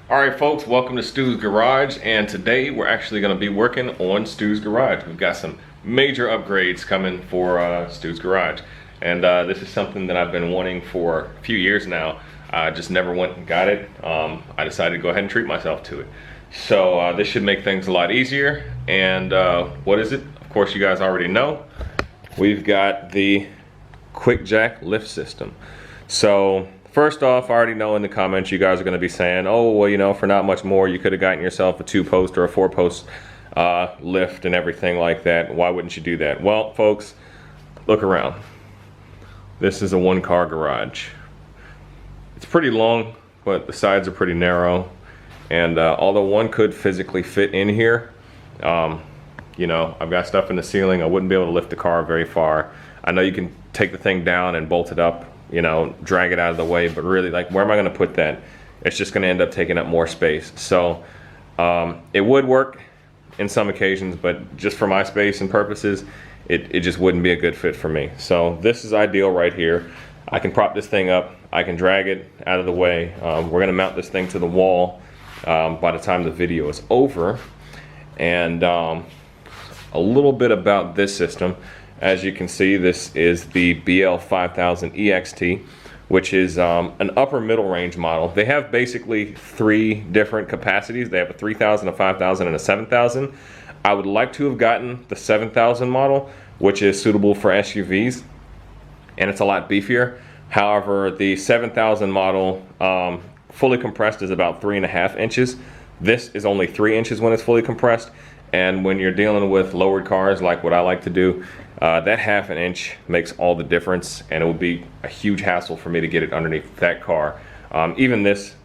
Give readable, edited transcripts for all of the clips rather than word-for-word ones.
Alright folks, welcome to Stu's Garage, and today we're actually going to be working on Stu's Garage. We've got some major upgrades coming for Stu's Garage, and this is something that I've been wanting for a few years now. I just never went and got it. I decided to go ahead and treat myself to it. So this should make things a lot easier, and what is it? Of course you guys already know. We've got the QuickJack lift system. So first off, I already know in the comments you guys are going to be saying, oh, well, you know, for not much more, you could have gotten yourself a 2-post or a 4-post lift and everything like that. Why wouldn't you do that? Well, folks, look around. This is a 1-car garage. It's pretty long, but the sides are pretty narrow. And although one could physically fit in here, you know, I've got stuff in the ceiling. I wouldn't be able to lift the car very far. I know you can take the thing down and bolt it up, you know, drag it out of the way, but really, like, where am I going to put that? It's just going to end up taking up more space. So it would work in some occasions, but just for my space and purposes, it just wouldn't be a good fit for me. So this is ideal right here. I can prop this thing up, I can drag it out of the way. We're going to mount this thing to the wall by the time the video is over. And a little bit about this system. As you can see, this is the BL5000 EXT, which is an upper middle range model. They have basically 3 different capacities. They have a 3000, a 5000, and a 7000. I would like to have gotten the 7000 model, which is suitable for SUVs, and it's a lot beefier. However, the 7000 model fully compressed is about 3.5 inches. This is only 3 inches when it's fully compressed. And when you're dealing with lowered cars like what I like to do, that 1/2 inch makes all the difference, and it would be a huge hassle for me to get it underneath that car. Even this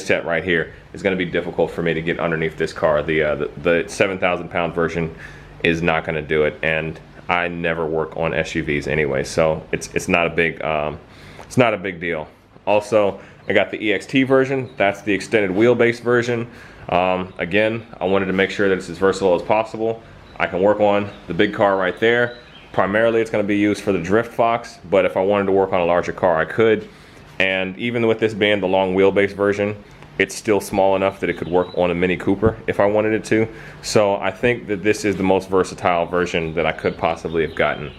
set right here is going to be difficult for me to get underneath this car. The 7,000 pound version is not going to do it, and I never work on SUVs anyway, so it's not a big deal. Also, I got the EXT version. That's the extended wheelbase version. Again, I wanted to make sure that it's as versatile as possible. I can work on the big car right there. Primarily it's going to be used for the Drift Fox, but if I wanted to work on a larger car, I could. And even with this being the long wheelbase version, it's still small enough that it could work on a Mini Cooper if I wanted it to. So I think that this is the most versatile version that I could possibly have gotten.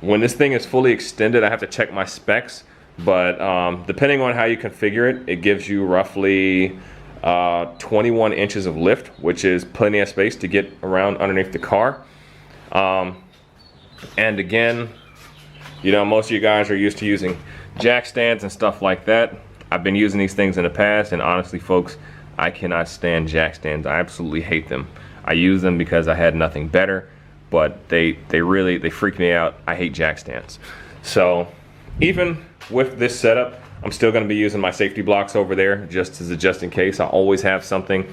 When this thing is fully extended, I have to check my specs, but depending on how you configure it, it gives you roughly 21 inches of lift, which is plenty of space to get around underneath the car. And again, you know, most of you guys are used to using jack stands and stuff like that. I've been using these things in the past, and honestly folks, I cannot stand jack stands. I absolutely hate them. I use them because I had nothing better, but they freak me out. I hate jack stands. So even with this setup, I'm still going to be using my safety blocks over there just in case. I always have something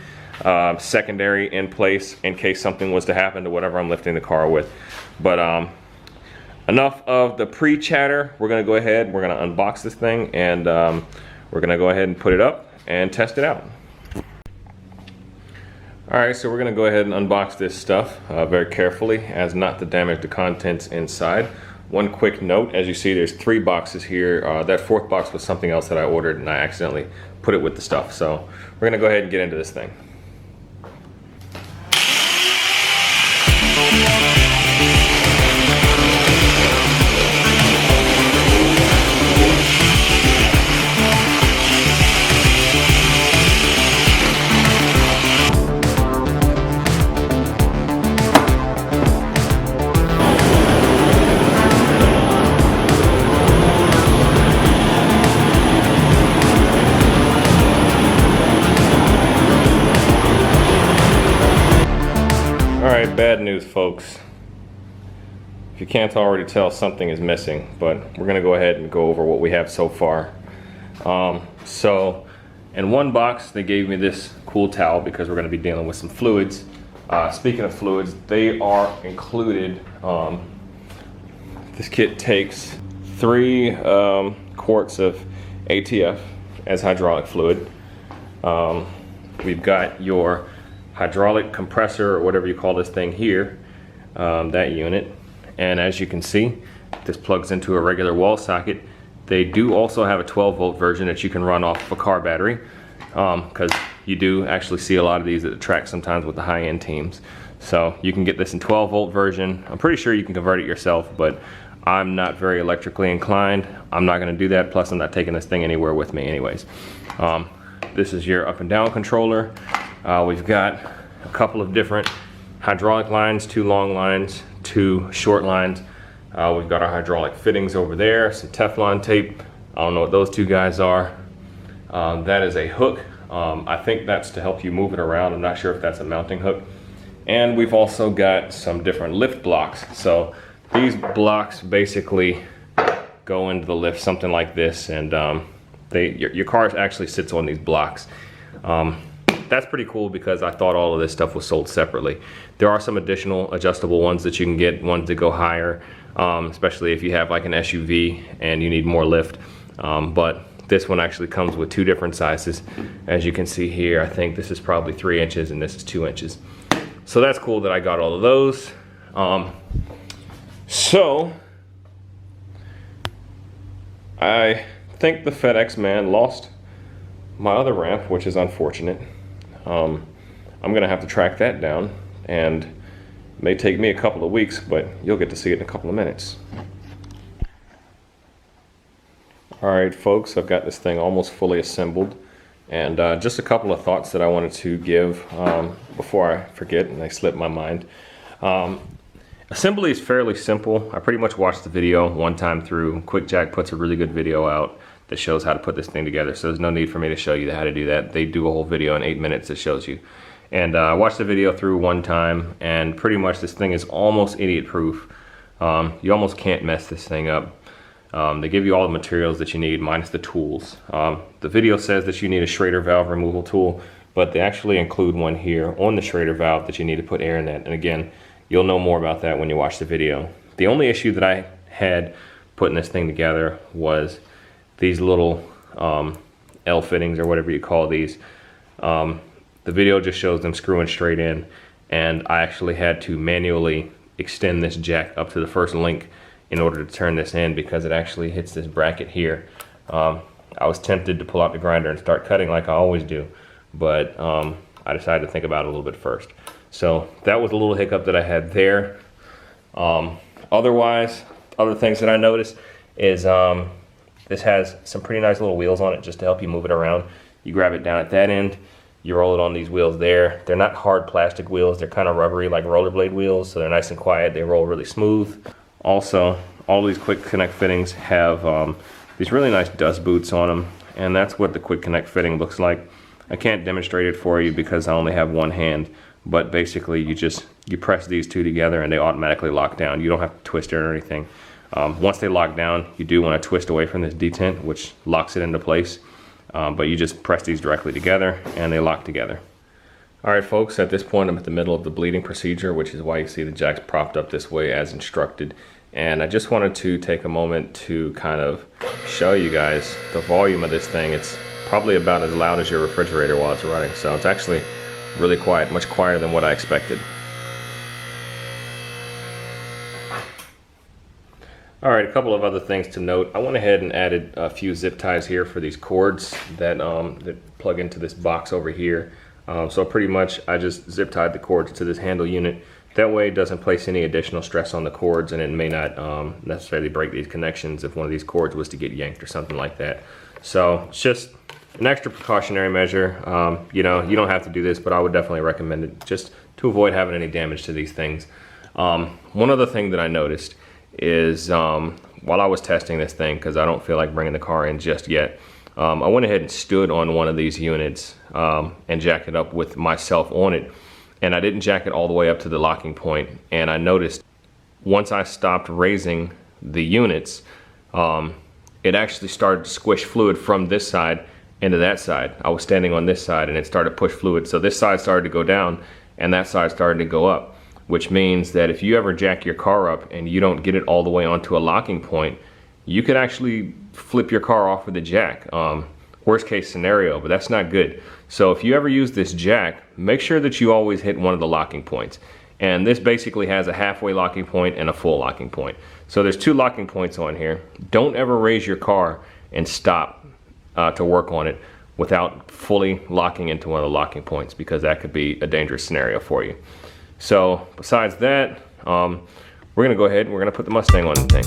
secondary in place in case something was to happen to whatever I'm lifting the car with. But enough of the pre-chatter. We're going to go ahead, we're going to unbox this thing, and we're going to go ahead and put it up and test it out. Alright, so we're going to go ahead and unbox this stuff very carefully as not to damage the contents inside. One quick note, as you see, there's 3 boxes here. That 4th box was something else that I ordered, and I accidentally put it with the stuff. So we're gonna go ahead and get into this thing. Alright, bad news folks. If you can't already tell, something is missing, but we're going to go ahead and go over what we have so far. So in one box they gave me this cool towel because we're going to be dealing with some fluids. Speaking of fluids, they are included. This kit takes 3 quarts of ATF as hydraulic fluid. We've got your hydraulic compressor, or whatever you call this thing here, that unit. And as you can see, this plugs into a regular wall socket. They do also have a 12-volt version that you can run off of a car battery. because you do actually see a lot of these at the track sometimes with the high-end teams. So you can get this in 12-volt version. I'm pretty sure you can convert it yourself, but I'm not very electrically inclined. I'm not gonna do that, plus I'm not taking this thing anywhere with me anyways. This is your up and down controller. We've got a couple of different hydraulic lines, 2 long lines, 2 short lines. We've got our hydraulic fittings over there, some Teflon tape. I don't know what those 2 guys are. That is a hook. I think that's to help you move it around. I'm not sure if that's a mounting hook. And we've also got some different lift blocks. So these blocks basically go into the lift, something like this, and your car actually sits on these blocks. That's pretty cool because I thought all of this stuff was sold separately. There are some additional adjustable ones that you can get, ones that go higher, especially if you have like an SUV and you need more lift. But this one actually comes with 2 different sizes. As you can see here, I think this is probably 3 inches and this is 2 inches. So that's cool that I got all of those. So I think the FedEx man lost my other ramp, which is unfortunate. I'm gonna have to track that down, and it may take me a couple of weeks, but you'll get to see it in a couple of minutes. All right, folks, I've got this thing almost fully assembled, and just a couple of thoughts that I wanted to give before I forget and they slip my mind. Assembly is fairly simple. I pretty much watched the video one time through. QuickJack puts a really good video out that shows how to put this thing together, so there's no need for me to show you how to do that. They do a whole video in 8 minutes that shows you. And I watched the video through one time, and pretty much this thing is almost idiot proof. You almost can't mess this thing up. They give you all the materials that you need minus the tools. The video says that you need a Schrader valve removal tool, but they actually include one here on the Schrader valve that you need to put air in that. And again, you'll know more about that when you watch the video. The only issue that I had putting this thing together was these little L fittings, or whatever you call these. The video just shows them screwing straight in, and I actually had to manually extend this jack up to the first link in order to turn this in, because it actually hits this bracket here. I was tempted to pull out the grinder and start cutting like I always do, but I decided to think about it a little bit first. So that was a little hiccup that I had there. Otherwise, other things that I noticed is this has some pretty nice little wheels on it just to help you move it around. You grab it down at that end, you roll it on these wheels there. They're not hard plastic wheels, they're kind of rubbery like rollerblade wheels, so they're nice and quiet, they roll really smooth. Also, all these Quick Connect fittings have these really nice dust boots on them, and that's what the Quick Connect fitting looks like. I can't demonstrate it for you because I only have one hand, but basically you press these 2 together and they automatically lock down. You don't have to twist it or anything. Once they lock down, you do want to twist away from this detent, which locks it into place, but you just press these directly together and they lock together. All right, folks, at this point I'm at the middle of the bleeding procedure, which is why you see the jacks propped up this way as instructed. And I just wanted to take a moment to kind of show you guys the volume of this thing. It's probably about as loud as your refrigerator while it's running, so it's actually really quiet, much quieter than what I expected. All right, a couple of other things to note. I went ahead and added a few zip ties here for these cords that plug into this box over here. So pretty much I just zip tied the cords to this handle unit. That way it doesn't place any additional stress on the cords, and it may not necessarily break these connections if one of these cords was to get yanked or something like that. So it's just an extra precautionary measure. You know, you don't have to do this, but I would definitely recommend it just to avoid having any damage to these things. One other thing that I noticed is while I was testing this thing, because I don't feel like bringing the car in just yet, I went ahead and stood on one of these units and jacked it up with myself on it. And I didn't jack it all the way up to the locking point. And I noticed once I stopped raising the units, it actually started to squish fluid from this side into that side. I was standing on this side and it started to push fluid. So this side started to go down and that side started to go up, which means that if you ever jack your car up and you don't get it all the way onto a locking point, you could actually flip your car off with a jack. Worst case scenario, but that's not good. So if you ever use this jack, make sure that you always hit one of the locking points. And this basically has a halfway locking point and a full locking point. So there's 2 locking points on here. Don't ever raise your car and stop to work on it without fully locking into one of the locking points, because that could be a dangerous scenario for you. So besides that, we're gonna go ahead and we're gonna put the Mustang on the thing.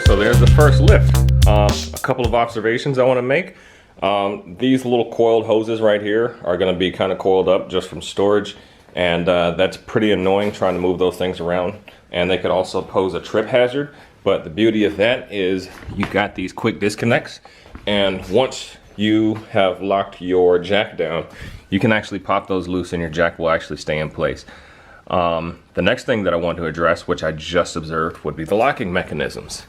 So there's the first lift. A couple of observations I want to make. These little coiled hoses right here are going to be kind of coiled up just from storage, and that's pretty annoying trying to move those things around, and they could also pose a trip hazard. But the beauty of that is you got these quick disconnects, and once you have locked your jack down, you can actually pop those loose and your jack will actually stay in place. The next thing that I want to address, which I just observed, would be the locking mechanisms.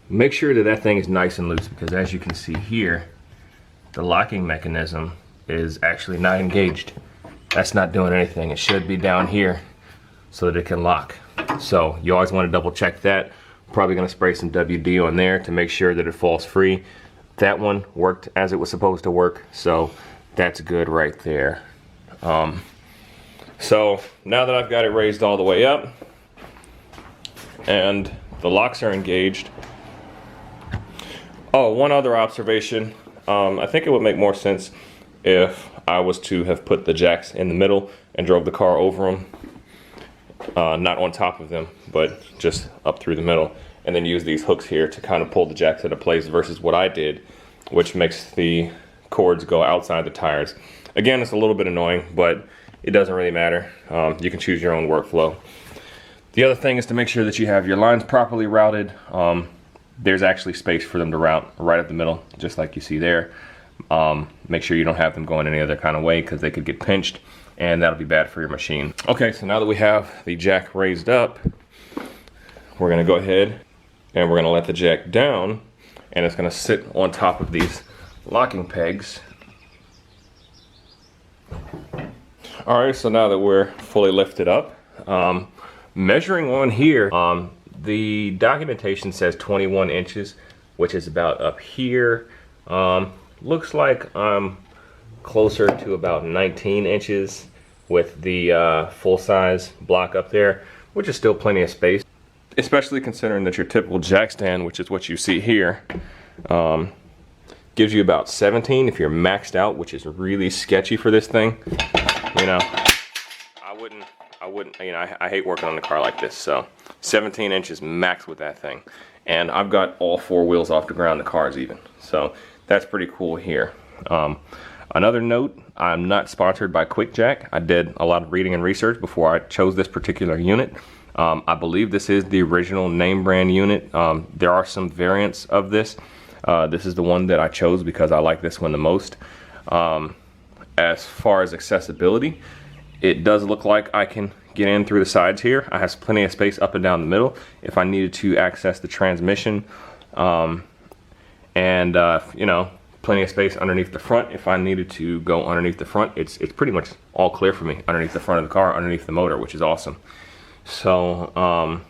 Make sure that that thing is nice and loose, because as you can see here, the locking mechanism is actually not engaged. That's not doing anything. It should be down here so that it can lock. So you always want to double check that. Probably going to spray some WD on there to make sure that it falls free. That one worked as it was supposed to work, so that's good right there. So now that I've got it raised all the way up and the locks are engaged. Oh, one other observation. I think it would make more sense if I was to have put the jacks in the middle and drove the car over them. Not on top of them, but just up through the middle. And then use these hooks here to kind of pull the jacks into place versus what I did, which makes the cords go outside the tires. Again, it's a little bit annoying, but it doesn't really matter. You can choose your own workflow. The other thing is to make sure that you have your lines properly routed. There's actually space for them to route right up the middle, just like you see there. Make sure you don't have them going any other kind of way, because they could get pinched and that'll be bad for your machine. Okay, so now that we have the jack raised up, we're gonna go ahead and we're gonna let the jack down, and it's gonna sit on top of these locking pegs. All right, so now that we're fully lifted up, measuring on here, the documentation says 21 inches, which is about up here. Looks like I'm closer to about 19 inches with the full-size block up there, which is still plenty of space, especially considering that your typical jack stand, which is what you see here, gives you about 17 if you're maxed out, which is really sketchy for this thing. You know, I wouldn't, you know, I hate working on a car like this, so 17 inches max with that thing. And I've got all four wheels off the ground, the car's even. So that's pretty cool here. Another note, I'm not sponsored by QuickJack. I did a lot of reading and research before I chose this particular unit. I believe this is the original name brand unit. There are some variants of this. This is the one that I chose because I like this one the most. As far as accessibility, it does look like I can get in through the sides here. I have plenty of space up and down the middle if I needed to access the transmission, and you know, plenty of space underneath the front if I needed to go underneath the front. It's pretty much all clear for me underneath the front of the car, underneath the motor, which is awesome. So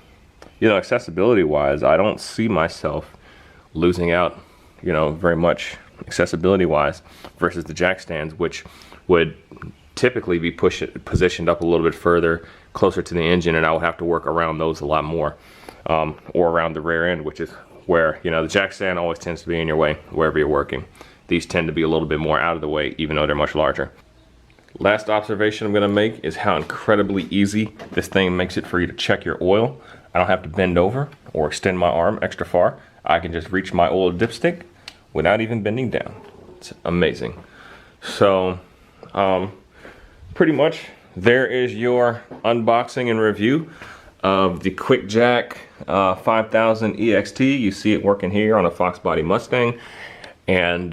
you know, accessibility wise, I don't see myself losing out, you know, very much accessibility wise versus the jack stands, which would typically be positioned up a little bit further, closer to the engine, and I will have to work around those a lot more, or around the rear end, which is where, you know, the jack stand always tends to be in your way wherever you're working. These tend to be a little bit more out of the way, even though they're much larger. Last observation I'm going to make is how incredibly easy this thing makes it for you to check your oil. I don't have to bend over or extend my arm extra far. I can just reach my oil dipstick without even bending down. It's amazing. So pretty much there is your unboxing and review of the QuickJack 5000 EXT. You see it working here on a Fox body Mustang. And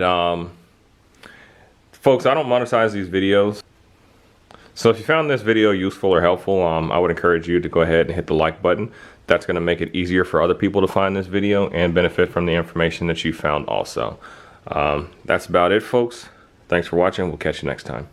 folks, I don't monetize these videos, So if you found this video useful or helpful, I would encourage you to go ahead and hit the like button. That's going to make it easier for other people to find this video and benefit from the information that you found also. That's about it, folks. Thanks for watching. We'll catch you next time.